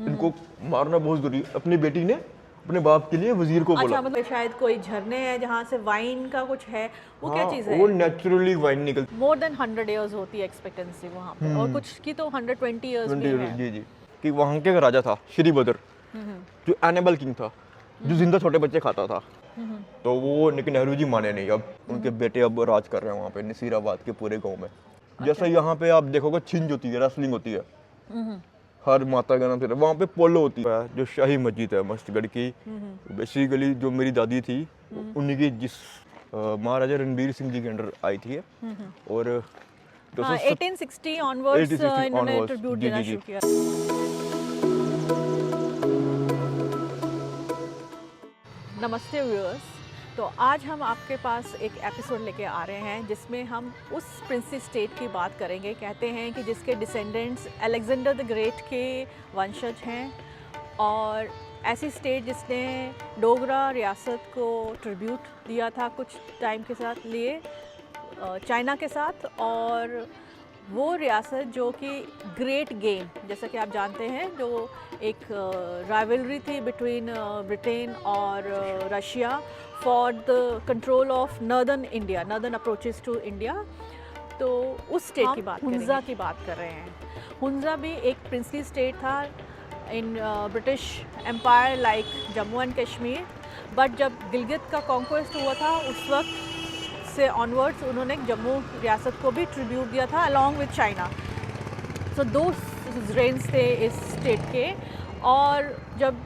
इनको मारना बहुत जरूरी। अपनी बेटी ने अपने बाप के लिए वजीर को बोला। अच्छा, मतलब शायद कोई झरने हैं जहाँ से वाइन का कुछ है, वो क्या चीज़ है? वो नेचुरली वाइन निकलती मोर देन 100 इयर्स होती है एक्सपेक्टेंसी वहाँ पे, और कुछ की तो 120 इयर्स भी है। जी जी, कि वहाँ के राजा था श्री बद्र, जो एनिमल किंग था, जो जिंदा छोटे बच्चे खाता था। तो वो लेकिन नेहरू जी माने नहीं। अब उनके बेटे अब राज कर रहे हैं वहाँ पे नसीराबाद के पूरे गांव में। जैसे यहाँ पे आप देखोगे छिंज होती है, रेसलिंग होती है, हर माता का नाम से वहाँ पे पोलो होती है। जो शाही मस्जिद है मस्तगढ़ की, बेसिकली जो मेरी दादी थी उन्हीं की, जिस महाराजा रणबीर सिंह जी के अंडर आई थी ये। और 1860 ऑनवर्ड्स 1860 इन्होंने onwards, ट्रिब्यूट जी, देना जी, जी। शुरू किया। नमस्ते व्यूअर्स, तो आज हम आपके पास एक एपिसोड लेके आ रहे हैं जिसमें हम उस प्रिंसली स्टेट की बात करेंगे, कहते हैं कि जिसके डिसेंडेंट्स अलेक्जेंडर द ग्रेट के वंशज हैं, और ऐसी स्टेट जिसने डोगरा रियासत को ट्रिब्यूट दिया था कुछ टाइम के साथ लिए चाइना के साथ। और वो रियासत जो कि ग्रेट गेम, जैसा कि आप जानते हैं, जो एक राइवलरी थी बिटवीन ब्रिटेन और Russia for the control of northern India, northern approaches to India. तो उस स्टेट की बात, हुंजा की बात कर रहे हैं। हुंजा भी एक प्रिंसली स्टेट था in British empire like Jammu and Kashmir. But जब गिलगित का कॉन्क्वेस्ट हुआ था उस वक्त से ऑनवर्ड्स उन्होंने जम्मू रियासत को भी ट्रिब्यूट दिया था अलॉन्ग विद चाइना। सो दो रेंज थे इस स्टेट के। और जब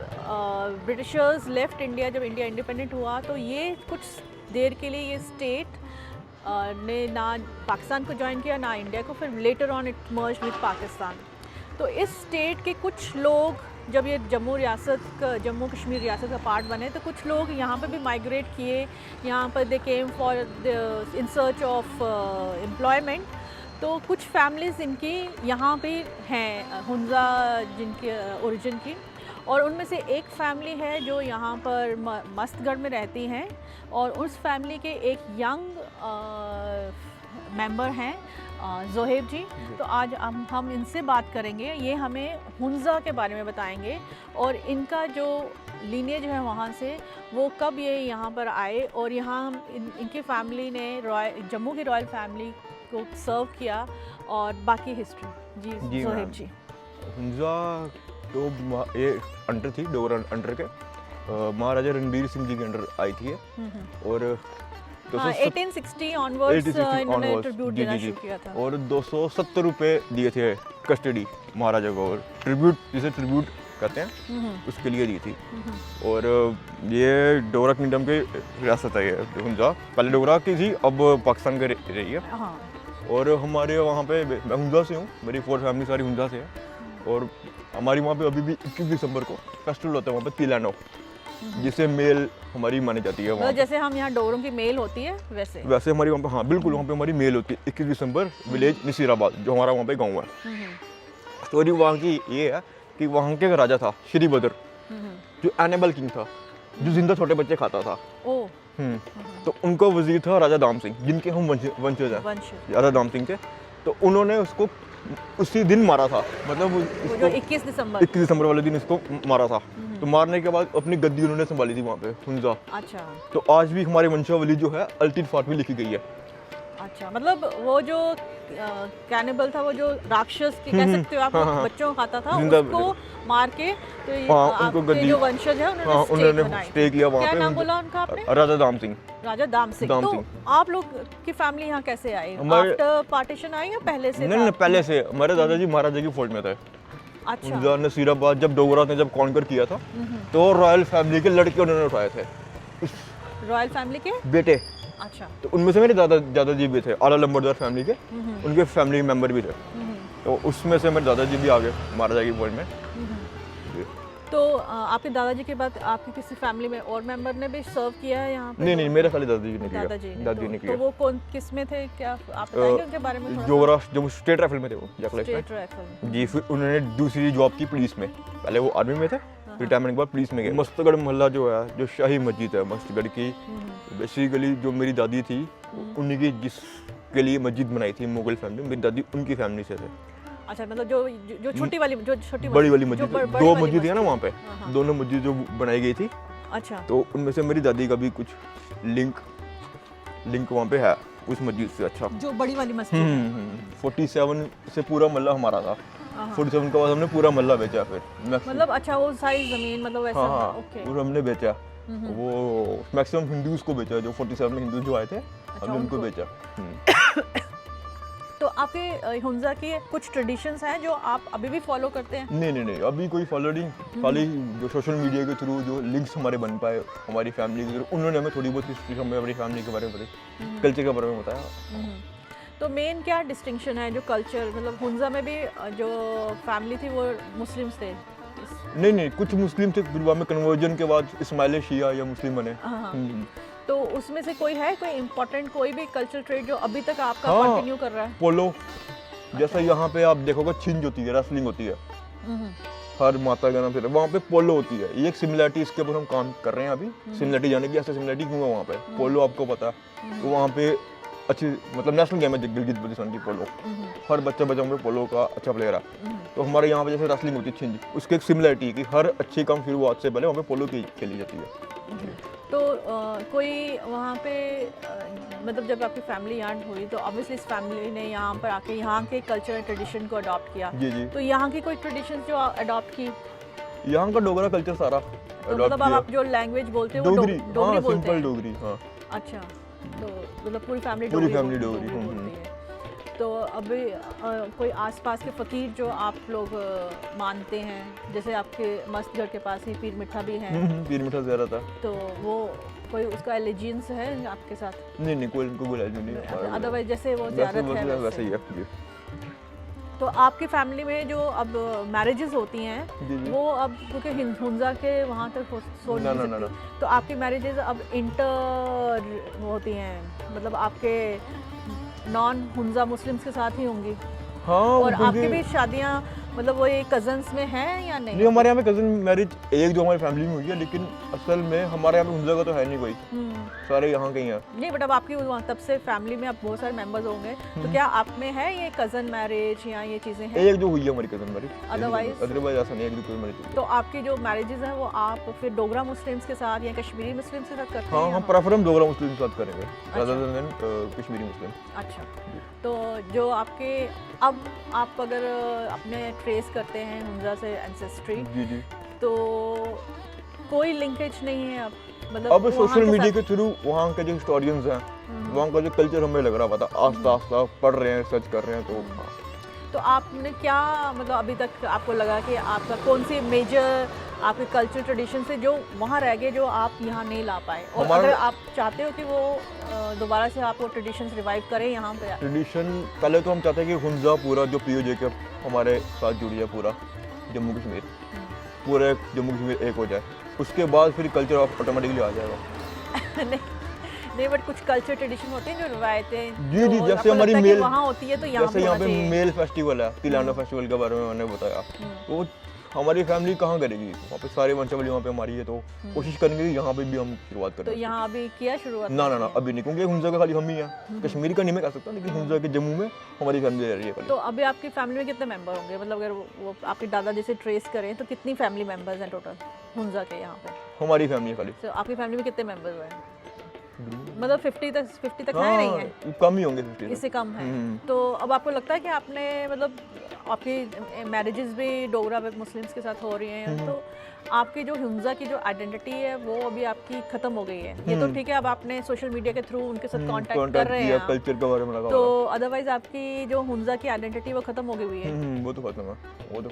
ब्रिटिशर्स लेफ्ट इंडिया, जब इंडिया इंडिपेंडेंट हुआ, तो ये कुछ देर के लिए ये स्टेट ने ना पाकिस्तान को ज्वाइन किया ना इंडिया को, फिर later on it merge with Pakistan. तो इस स्टेट के कुछ लोग, जब ये जम्मू कश्मीर रियासत का पार्ट बने, तो कुछ लोग यहाँ पर भी माइग्रेट किए। यहाँ पर they came for in search of employment. तो कुछ फैमिलीज़ इनकी यहाँ पे हैं, हुंजा जिनकी ओरिजिन की, और उनमें से एक फैमिली है जो यहाँ पर मस्तगढ़ में रहती हैं, और उस फैमिली के एक यंग मेंबर हैं जोहेब जी। तो आज हम इनसे बात करेंगे, ये हमें हुंजा के बारे में बताएंगे, और इनका जो लीनिएज है वहाँ से, वो कब ये यहाँ पर आए, और यहाँ इनकी फैमिली ने जम्मू की रॉयल फैमिली को सर्व किया, और बाकी हिस्ट्री। जी जोहेब जी। हुंजा तो ये अंडर थी, डोगरा अंडर के महाराजा रणबीर सिंह जी के अंडर आई थी ये। और 1860 ऑनवर्ड्स इन्होंने ट्रिब्यूट देना शुरू किया था। और 270 रुपये दिए थे कस्टडी महाराजा को, और ट्रिब्यूट जिसे ट्रिब्यूट कहते हैं उसके लिए दी थी। और ये डोगरा किंगडम की रियासत है ये हुंजा। पहले डोगरा की थी, अब पाकिस्तान की रही है। और हमारे वहाँ पे, मैं हुंजा से हूँ, मेरी 4 फैमिली सारी हुंजा से है। और हमारी वहाँ पे अभी भी 21 दिसंबर को फेस्टिवल होता है वहाँ पे तिलानो, जिसे मेल हमारी मानी जाती है वहाँ। तो जैसे हम यहाँ डोगरों की मेल होती है वैसे हमारी वहाँ पे, हाँ बिल्कुल, वहाँ पे हमारी मेल होती है 21 दिसंबर, विलेज नसीराबाद, जो हमारा वहाँ पे गाँव है। स्टोरी वहाँ की ये है कि वहाँ के राजा था श्री बद्र, जो एनिमल किंग था, जो जिंदा छोटे बच्चे खाता था। तो उनका वजीर था राजा दाम सिंह, जिनके हम वंशज हैं, राजा दाम सिंह के। तो उन्होंने उसको उसी दिन मारा था, मतलब जो 21 दिसंबर वाले दिन इसको मारा था। तो मारने के बाद अपनी गद्दी उन्होंने संभाली थी वहाँ पे हुंजा। अच्छा। तो आज भी हमारी वंशावली जो है अल्टीट फाट में लिखी गई है। अच्छा, मतलब वो जो कैनिबल था, वो जो राक्षस कह सकते हो आप, बच्चों को खाता था, उसको मार के तो आपके जो वंशज है उन्होंने स्टे किया वहाँ पे। क्या नाम बोला उनका आपने? राजा दाम सिंह। राजा दाम सिंह। तो आप लोग की फैमिली यहाँ कैसे आई? आफ्टर पार्टीशन आई या पहले से? नहीं, पहले से। हमारे दादाजी महाराजा की फौज में थे। अच्छा। नसीराबाद जब डोगरा ने जब कॉन्कर किया था, तो रॉयल फैमिली के लड़के उन्होंने उठाए थे, रॉयल फैमिली के बेटे। अच्छा। तो उनमें से मेरे दादाजी भी थे, आला लंबरदार फैमिली के, उनके फैमिली मेंबर भी थे। तो उसमें से मेरे दादाजी भी आ गए महाराजा की फौज में। तो आपके दादाजी के बाद आपकी किसी फैमिली में और मेंबर ने भी सर्व किया है यहाँ पे? नहीं, मेरे खाली दादाजी ने किया। दादी ने किया। तो वो कौन किस में थे, क्या आप बताएंगे उनके बारे में थोड़ा? जो स्टेट राइफल में थे वो, स्टेट राइफल जी। फिर उन्होंने दूसरी जॉब की पुलिस में, पहले वो आर्मी में थे, रिटायरमेंट के बाद पुलिस में गए। मस्तगढ़ मोहल्ला जो है, जो शाही मस्जिद है मस्तगढ़ की, बेसिकली जो मेरी दादी थी उन्हीं की, जिसके लिए मस्जिद बनाई थी मुगल फैमिली, मेरी दादी उनकी फैमिली से थे। अच्छा, मतलब जो छोटी वाली, जो छोटी बड़ी वाली जो मस्जिद, बड़ी दो वाली मस्जिद है ना वहाँ पे, हाँ, हाँ। दोनों मस्जिद जो बनाई गई थी, अच्छा, तो उनमें से मेरी दादी का भी कुछ लिंक वहाँ पे है उस मस्जिद से। अच्छा, जो बड़ी वाली मस्जिद है। 47 से पूरा मल्ला हमारा था, हाँ, हाँ। 47 के बाद हमने पूरा मल्ला बेचा फिर मतलब अच्छा, वो सारी जमीन मतलब वैसा। हाँ हाँ, ओके। और हमने बेचा वो मैक्सिमम हिंदूज को बेचा, जो 47 में हिंदूज जो आए थे हमने उनको उनको। बेचा। तो आपके हुंजा की कुछ ट्रेडिशंस हैं जो आप अभी भी फॉलो करते हैं? नहीं, अभी कोई फॉलो नहीं, खाली जो सोशल मीडिया के थ्रू जो लिंक्स हमारे बन पाए हमारी फैमिली के थ्रू, उन्होंने हमें थोड़ी बहुत हिस्ट्री हमें अपनी फैमिली के बारे में बताई, कल्चर के बारे में बताया। तो मेन क्या डिस्टिंक्शन है जो कल्चर, मतलब हुंजा में भी जो फैमिली थी वो मुस्लिम्स थे? नहीं, कुछ मुस्लिम थे, फिर बाद में कन्वर्जन के बाद इस्माइल शिया या मुस्लिम बने। हाँ। तो उसमें से कोई इम्पोर्टेंट कोई भी कल्चर ट्रेड जो अभी तक आपका हाँ। कंटिन्यू कर रहा है? पोलो, जैसे यहाँ पे आप देखोगे छिंज होती है, रेसलिंग होती है, हर माता का नाम से वहाँ पे पोलो होती है। ये एक सिमिलरिटी, इसके ऊपर हम काम कर रहे हैं अभी, सिमिलरिटी जाने की, ऐसे सिमिलरिटी क्यों है वहाँ पे। पोलो आपको पता है, तो वहाँ पे अच्छी मतलब नेशनल गेम है गिलगित बल्तिस्तान की पोलो, हर बच्चा में पोलो का अच्छा प्लेयर है। तो हमारे यहाँ पे जैसे रेसलिंग होती है छिंज, उसकी एक सिमिलरिटी है कि हर अच्छी काम शुरुआत से पहले वहाँ पे पोलो की खेली जाती है। तो कोई वहाँ पे मतलब जब आपकी फैमिली यहाँ हुई तो ऑब्वियसली इस फैमिली ने यहाँ पर आके यहाँ के कल्चर ट्रेडिशन को अडॉप्ट किया। जी। तो यहाँ की कोई ट्रेडिशन जो अडॉप्ट की? यहाँ का डोगरा कल्चर सारा तो मतलब आप जो लैंग्वेज बोलते हो वो डोगरी, डोगरी हाँ, बोलते सिंपल हैं? डोगरी, हाँ। अच्छा, तो मतलब पूरी फैमिली पूरी डोगरी फैमिली डोगरी बोलती है। तो अभी कोई आसपास के फ़कीर जो आप लोग मानते हैं, जैसे आपके मस्तगढ़ के पास ही पीर मिठा भी है, पीर मिठा ज़्यादा था, तो वो कोई उसका एलिजियंस है आपके साथ? नहीं, कोई इनको कोई एलिजियंस नहीं है, अदरवाइज जैसे वो ज़ियारत है वैसे ही है जी। तो आपकी फैमिली में जो अब मैरिजेस होती हैं, जी। वो अब क्योंकि हुंजा के वहाँ तक सोच ना, नहीं ना, ना, सकती, तो आपकी मैरिजेस अब इंटर होती हैं, मतलब आपके नॉन हुंजा मुस्लिम्स के साथ ही होंगी? हाँ, और आपकी भी शादियाँ मतलब वो ये कजन्स में हैं या नहीं? नहीं, हमारे यहाँ पे कजन मैरिज एक जो हमारी फैमिली में हुई है, लेकिन असल में हमारे यहाँ पे हुंजा का तो है नहीं कोई, सारे यहाँ के ही हैं। नहीं, बट अब आपकी वहाँ तब से फैमिली में अब बहुत सारे मेंबर्स होंगे, तो क्या आप में है ये कजन मैरिज या ये चीज़ें हैं? एक जो हुई है हमारी कजन मैरिज, अदरवाइज ऐसा नहीं, एक जो कोई मैरिज। तो आपकी जो मैरिजेस हैं वो आप फिर डोगरा मुस्लिम्स के साथ या कश्मीरी मुस्लिम्स के साथ करते हैं? हाँ, हम प्रेफर हम डोगरा मुस्लिम के साथ करेंगे रादर देन कश्मीरी मुस्लिम। अच्छा, तो जो आपके अब आप अगर अपने ट्रेस करते हैं हुंजा से एंसेस्ट्री, जी। तो कोई लिंकेज नहीं है अब, मतलब अब वहाँ सोशल के मीडिया साथ? के थ्रू वहाँ के जो हिस्टोरियंस हैं, वहाँ का जो कल्चर हमें लग रहा पता, आस्ता पढ़ रहे हैं, सर्च कर रहे हैं, तो हाँ। तो आपने क्या मतलब अभी तक आपको लगा कि आपका कौन सी मेजर आपके कल्चर ट्रेडिशन से जो वहाँ रह गए जो आप यहाँ नहीं ला पाए, और अगर आप चाहते हो कि वो दोबारा से आप वो ट्रेडिशंस रिवाइव करें यहाँ पे? ट्रेडिशन पहले तो हम चाहते हैं कि हुंजा पूरा जो POJ के हमारे साथ जुड़ी है, पूरा जम्मू कश्मीर, पूरा जम्मू कश्मीर एक हो जाए, उसके बाद फिर कल्चर ऑटोमेटिकली आ जाएगा। नहीं, बट कुछ कल्चर ट्रेडिशन होते हैं जो रिवायतें जी, जैसे हमारी मेल वहाँ होती है, तो यहाँ जैसे यहाँ पे मेल फेस्टिवल है, तिलाना फेस्टिवल के बारे में मैंने बताया, तो हमारी फैमिली कहाँ करेगी, वहाँ पे सारे वंशावली वहाँ पे हमारी है, तो कोशिश करेंगे कि यहाँ पे भी हम शुरुआत करें। तो यहाँ अभी किया शुरुआत? ना, अभी नहीं, क्योंकि हुंजा का खाली हम ही हैं, कश्मीर का नहीं मैं कह सकता, लेकिन हुंजा के जम्मू में हमारी फैमिली रह रही है। तो अभी आपकी फैमिली में कितने मेंबर होंगे, मतलब अगर वो आपके दादाजी से ट्रेस करें तो कितनी फैमिली मेंबर्स हैं टोटल हुंजा के यहाँ पे? हमारी फैमिली खाली। तो आपकी फैमिली में कितने मेंबर्स हैं, मतलब 50 तक है? नहीं है, कम ही होंगे, 50 इससे कम है। तो अब आपको लगता है कि आपने मतलब आपकी मैरिजेस भी डोगरा मुस्लिम्स के साथ हो रही हैं, तो आपकी जो हुंजा की जो आइडेंटिटी है वो अभी आपकी खत्म हो गई है? ये तो ठीक है, अब आपने सोशल मीडिया के थ्रू उनके साथ कांटेक्ट कर रहे हैं, कल्चर के बारे में लगा, तो अदरवाइज आपकी जो हुंजा की आइडेंटिटी वो खत्म हो गई है? वो तो खत्म है, वो तो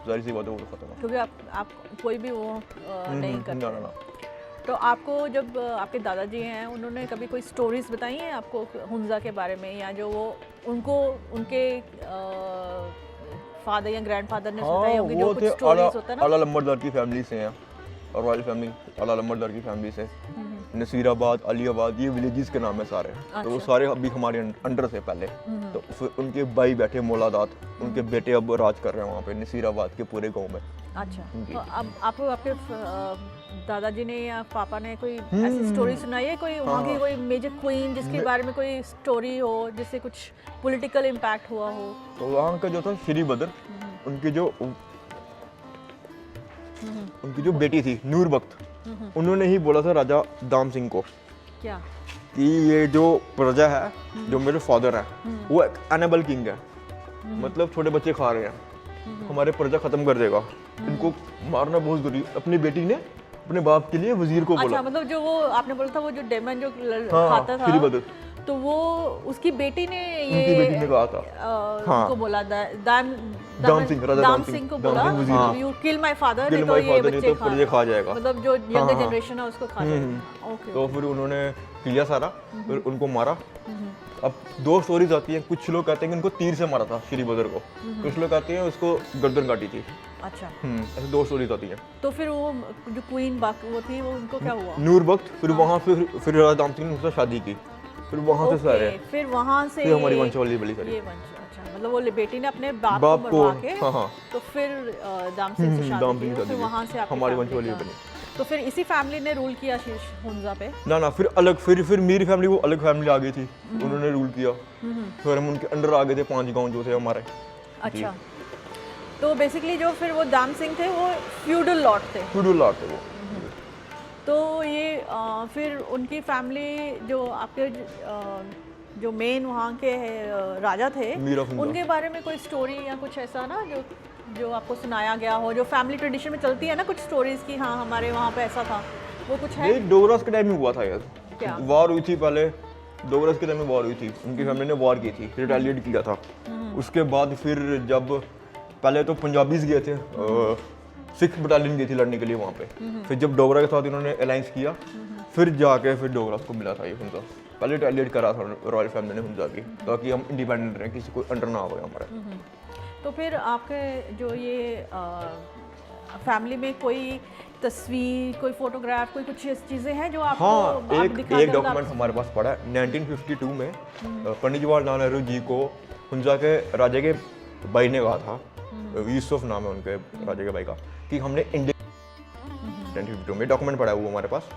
जाहिर सी बात है, वो तो खत्म है, क्योंकि आप कोई भी वो नहीं करते। ना। तो आपको जब आपके दादाजी हैं उन्होंने कभी कोई स्टोरीज बताई हैं आपको हुंजा के बारे में, या जो वो उनको उनके फादर या ग्रैंडफादर ने बताई होगी, जो कुछ स्टोरीज होता है ना? आला लंबरदार की फैमिली से हैं, और रॉयल फैमिली आला लंबरदार की फैमिली से, नसीराबाद, अलीबाद, ये विलेजेस के नाम है सारे। तो वो अच्छा। सारे अभी हमारे अंडर से पहले। तो फिर उनके भाई बैठे मौलादात, उनके बेटे अब राज कर रहे हैं वहाँ पे नसीराबाद के पूरे गांव में। अच्छा, जी। तो अब आपको आपके दादाजी ने या पापा ने कोई ऐसी स्टोरी सुनाई है, कोई वहाँ की कोई मेजर क्वीन जिसके बारे में कोई स्टोरी हो, जिससे कुछ पॉलिटिकल इम्पैक्ट हुआ हो? तो वहाँ का जो था श्री बद्र, उनकी जो बेटी थी नूर बख्त, उन्होंने ही बोला था राजा दाम सिंह को क्या? कि ये जो प्रजा है, जो मेरे फादर है, वो एक एनेबल किंग है, मतलब छोटे बच्चे खा रहे हैं, हमारे प्रजा खत्म कर देगा, इनको मारना बहुत जरूरी। अपनी बेटी ने अपने बाप के लिए वजीर को बोला। अच्छा, मतलब जो वो आपने बोला था वो जो डेमन जो हाँ, खाता था, श्री बद्र, तो वो उसकी बेटी ने उनकी बेटी ने कहा था हाँ। उनको बोला दाम सिंह, राजा दाम सिंह को बोला, यू किल माय फादर, नहीं तो ये बच्चे खा जाएगा, मतलब जो यंगर जनरेशन है उसको खा जाएगा। ओके। तो फिर उन्होंने किया सारा, फिर उनको मारा। अब दो स्टोरीज आती हैं, कुछ लोग कहते हैं कि उनको तीर से मारा था श्री बद्र को, कुछ लोग कहते हैं उसको गर्दन काटी थी। अच्छा, ऐसे दो स्टोरीज आती हैं। तो फिर वो जो क्वीन वो थी, वो उनको क्या हुआ? नूर बख्त, फिर वहाँ फिर राजा दाम सिंह ने उससे शादी की, फिर वहाँ से सारे, फिर वहाँ से फिर हमारी वंशावली बड़ी सारी। ये वंश, अच्छा, मतलब वो बेटी ने अपने बाप को मरवा के, हाँ, तो फिर दाम सिंह से शादी की, फिर वहाँ से आपकी हमारी family वंशावली का- बनी। तो फिर इसी फैमिली ने रूल किया हुंजा पे? ना, फिर अलग, फिर मेरी फैमिली, वो अलग फैमिली आ गई थी, उन्होंने रूल किया, फिर हम उनके अंडर आ गए थे, 5 गांव जो थे हमारे। अच्छा, तो बेसिकली जो फिर वो दाम सिंह थे वो फ्यूडल लॉर्ड थे। फ्यूडल लॉर्ड थे वो। तो ये फिर उनकी फैमिली जो आपके जो मेन वहाँ के राजा थे, मीरा हुंजा। उनके बारे में कोई स्टोरी या कुछ ऐसा ना जो आपको सुनाया गया हो, जो फैमिली ट्रेडिशन में चलती है ना कुछ स्टोरीज की, हाँ हमारे वहाँ पे ऐसा था, वो कुछ है? ये डोगरास के टाइम में हुआ था यार, क्या? वॉर हुई थी पहले, डोगरास के टाइम में वॉर हुई थी, उनकी फैमिली ने वॉर की थी, रिटेलिएट किया था। उसके बाद फिर जब पहले तो पंजाबीज गए थे, सिख बटालियन गई थी लड़ने के लिए वहाँ पे, फिर जब डोगरा के साथ इन्होंने अलायंस किया, फिर जाके फिर डोगरास को मिला था ये हुंजा। पहले रिटेलिएट करा था रॉयल फैमिली ने हुंजा की, ताकि हम इंडिपेंडेंट रहें, किसी को अंडर ना हो हमारे। तो फिर आपके जो ये फैमिली में कोई तस्वीर, कोई फोटोग्राफ, कोई कुछ चीज़ें हैं जो आपको हाँ, आप एक दिखा कर डॉक्यूमेंट हमारे पास पड़ा है 1952 में, पंडित जवाहरलाल नेहरू जी को हुंजा के राजा के भाई ने कहा था, यूसुफ नाम है उनके राजा के भाई का, कि हमने इंडिया 1952 में डॉक्यूमेंट पड़ा है वो हमारे पास।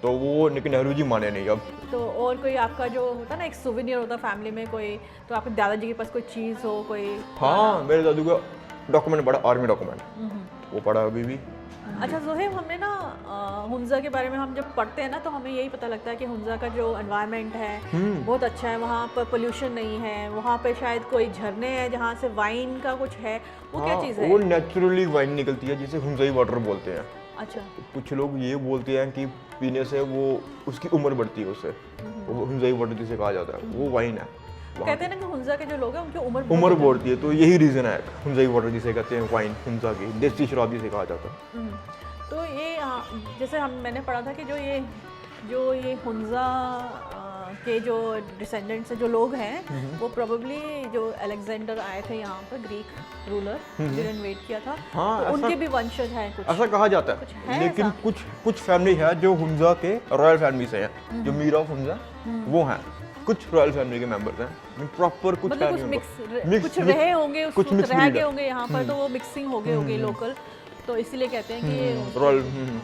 तो वो लेकिन नेहरू जी माने नहीं अब। तो और कोई आपका जो होता ना एक सुवेनियर होता फैमिली में कोई, तो आपके दादाजी के पास कोई चीज़ हो, कोई? हाँ, मेरे दादू का डॉक्यूमेंट पड़ा, आर्मी डॉक्यूमेंट, वो पड़ा अभी भी। अच्छा ज़ोहेब, हमें ना हुंजा के बारे में हम जब पढ़ते हैं ना, तो हमें यही पता लगता है कि हुंजा का जो एनवायरनमेंट है बहुत अच्छा है, वहाँ पर पोल्यूशन नहीं है, वहाँ पे शायद कोई झरने हैं जहाँ से वाइन का कुछ है, वो क्या चीज़ है? वो नेचुरली वाइन निकलती है, जिसे हुंजाई वाटर बोलते हैं। अच्छा, कुछ लोग ये बोलते हैं कि पीने से वो उसकी उम्र बढ़ती है, उससे वो हुंजाई वाटर जिसे कहा जाता है, वो वाइन है। कहते हैं ना कि हुंजा के जो लोग हैं उनकी उम्र उम्र बढ़ती है, तो यही रीज़न है हुंजाई वाटर जिसे कहते हैं, वाइन हुंजा की देसी शराब जिसे कहा जाता है। तो ये जैसे मैंने पढ़ा था कि जो ये हुंजा के जो डिसेंडेंट्स हैं, जो लोग हैं, वो प्रोबेबली जो अलेक्जेंडर आए थे यहाँ पर, ग्रीक रूलर जिन्होंने इन्वेड किया था, हाँ, तो उनके भी वंशज हैं कुछ, ऐसा कहा जाता कुछ है, है लेकिन ऐसा? कुछ फैमिली है जो हुंजा के रॉयल फैमिली से हैं, जो मीरा ऑफ हुंजा वो हैं, कुछ रॉयल फैमिली के मेंबर्स हैं, प्रॉपर कुछ मतलब कुछ कुछ रहे होंगे, कुछ कुछ mixed रह breed गए है। होंगे यहाँ पर, तो वो मिक्सिंग हो गए होंगे लोकल, तो इसीलिए कहते हैं कि ये रॉयल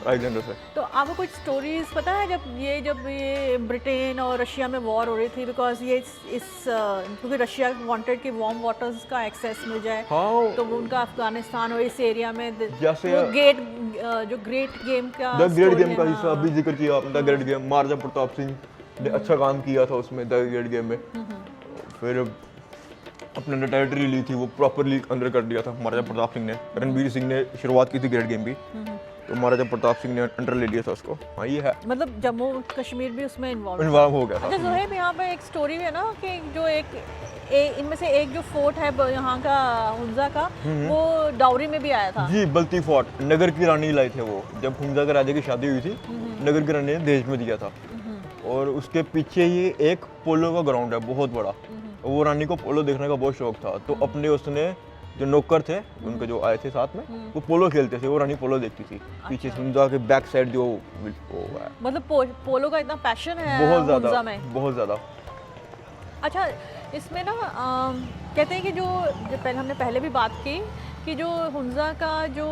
अलेक्जेंडर से। तो आपको कुछ स्टोरीज पता है जब ये ब्रिटेन और रशिया में वॉर हो रही थी, बिकॉज ये क्योंकि रशिया वांटेड कि वार्म वाटर्स का एक्सेस मिल जाए, हाँ, तो वो उनका अफगानिस्तान और इस एरिया में जैसे वो जो ग्रेट गेम का द ग्रेट story गेम है, का हिस्सा अभी जिक्र किया आपने, द ग्रेट गेम, महाराजा प्रताप सिंह ने अच्छा काम किया था उसमें, द ग्रेट गेम में। फिर अपने टेरिटरी ली थी वो प्रॉपरली अंदर कर दिया था महाराजा प्रताप सिंह ने। रणबीर सिंह ने शुरुआत की थी ग्रेट गेम की, तो महाराजा प्रताप सिंह ने अंडर ले लिया था उसको। हाँ, ये है, मतलब जम्मू कश्मीर भी उसमें इन्वॉल्व हो गया अच्छा था। ज़ोहेब, यहाँ पे एक स्टोरी है ना कि जो इनमें से एक जो फोर्ट है यहाँ का हुंजा का, वो डाउरी में भी आया था। जी, बल्ती फोर्ट नगर की रानी लाए थे वो, जब हुंजा के राजा की शादी हुई थी, नगर की रानी ने दहेज में दिया था। और उसके पीछे ये एक पोलो का ग्राउंड है बहुत बड़ा, वो रानी को पोलो देखने का बहुत शौक था, तो अपने उसने जो नौकर थे उनके जो आए थे साथ में, वो पोलो खेलते थे, वो रानी पोलो देखती थी पीछे हुंजा के बैक साइड जो वो है। मतलब पोलो का इतना पैशन है बहुत हुंजा ज़्यादा, में। बहुत ज़्यादा। अच्छा, इसमें ना कहते हैं कि जो हमने पहले भी बात की कि जो हुंजा का जो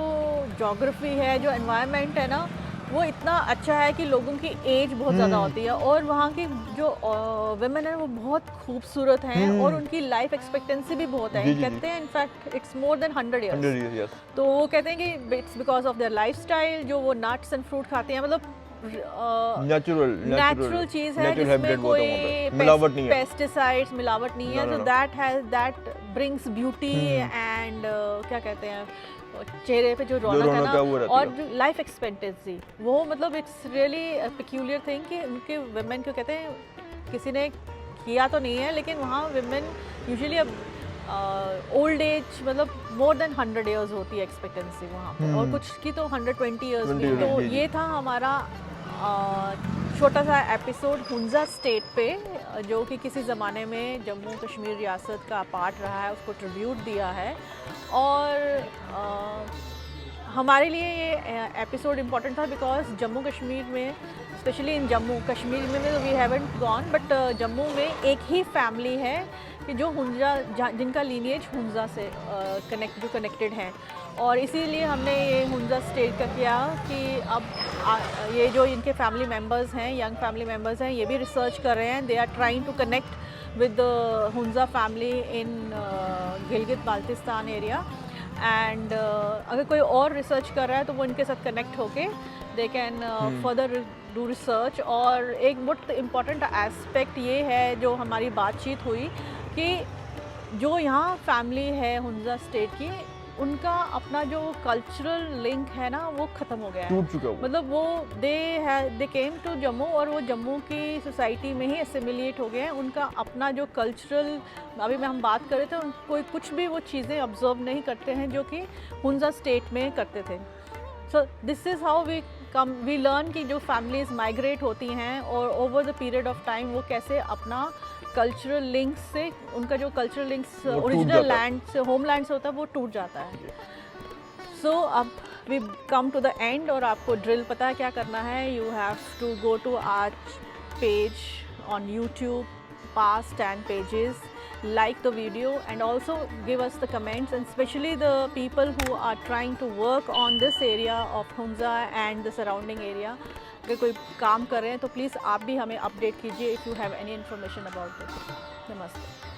जोग्राफी है, जो एनवायरनमेंट है ना, वो इतना अच्छा है कि लोगों की एज बहुत ज़्यादा होती है और वहाँ की जो वुमेन है वो बहुत खूबसूरत हैं और उनकी लाइफ एक्सपेक्टेंसी भी बहुत है। कहते हैं in fact it's more than 100 years. तो वो कहते हैं कि it's because of their lifestyle, जो वो नट्स एंड फ्रूट खाते हैं, मतलब नेचुरल चीज़ है जिसमें कोई मिलावट नहीं है, पेस्टिसाइड्स मिलावट नहीं है। तो दैट ब्रिंग्स ब्यूटी एंड क्या कहते हैं, चेहरे पे जो रौनक है ना, और जो लाइफ एक्सपेक्टेंसी, वो मतलब इट्स रियली पेक्यूलियर थिंग कि उनके वुमेन को कहते हैं, किसी ने किया तो नहीं है लेकिन वहाँ वुमेन यूजुअली अब ओल्ड एज मतलब मोर देन 100 ईयर्स होती है एक्सपेक्टेंसी वहाँ पे, और कुछ की तो 120 ईयर्स भी। तो ये था हमारा छोटा सा एपिसोड हुंजा स्टेट पे, जो कि किसी ज़माने में जम्मू कश्मीर रियासत का पार्ट रहा है, उसको ट्रिब्यूट दिया है। और हमारे लिए ये एपिसोड इम्पॉर्टेंट था बिकॉज जम्मू कश्मीर में, स्पेशली इन जम्मू कश्मीर में we haven't gone, but Jammu में एक ही फैमिली है कि जो हुंजा, जिनका लीनिएज हुंजा से कनेक्टेड हैं, और इसीलिए हमने ये हुंजा स्टेट का किया कि अब ये जो इनके फैमिली मेम्बर्स हैं, यंग फैमिली मेम्बर्स हैं, ये भी रिसर्च कर रहे हैं। They are trying to connect with the Hunza family in Gilgit Baltistan area, and अगर कोई और रिसर्च कर रहा है तो वो इनके साथ कनेक्ट होके they can further do research. और एक बहुत इम्पॉर्टेंट एस्पेक्ट ये है जो हमारी बातचीत हुई कि जो यहाँ फैमिली है हुंजा स्टेट की, उनका अपना जो कल्चरल लिंक है ना वो ख़त्म हो गया है, टूट चुका है। मतलब वो दे केम टू जम्मू और वो जम्मू की सोसाइटी में ही एसिमिलेट हो गए हैं। उनका अपना जो कल्चरल, अभी में हम बात कर रहे थे, कोई कुछ भी वो चीज़ें ऑब्जर्व नहीं करते हैं जो कि हुंजा स्टेट में करते थे। So this is how we learn कि जो फैमिलीज़ माइग्रेट होती हैं और over the period of time वो कैसे अपना कल्चरल लिंक्स से, उनका जो कल्चरल लिंक्स ओरिजिनल लैंड से, होमलैंड से होता है, वो टूट जाता है। सो अब we come to the end, और आपको ड्रिल पता है क्या करना है। You have to go to our page on YouTube, past 10 pages, like the video and also give us the comments, and especially the people who are trying to work on this area of Hunza and the surrounding area. अगर कोई काम कर रहे हैं तो please आप भी हमें अपडेट कीजिए if you have any information about it. नमस्ते।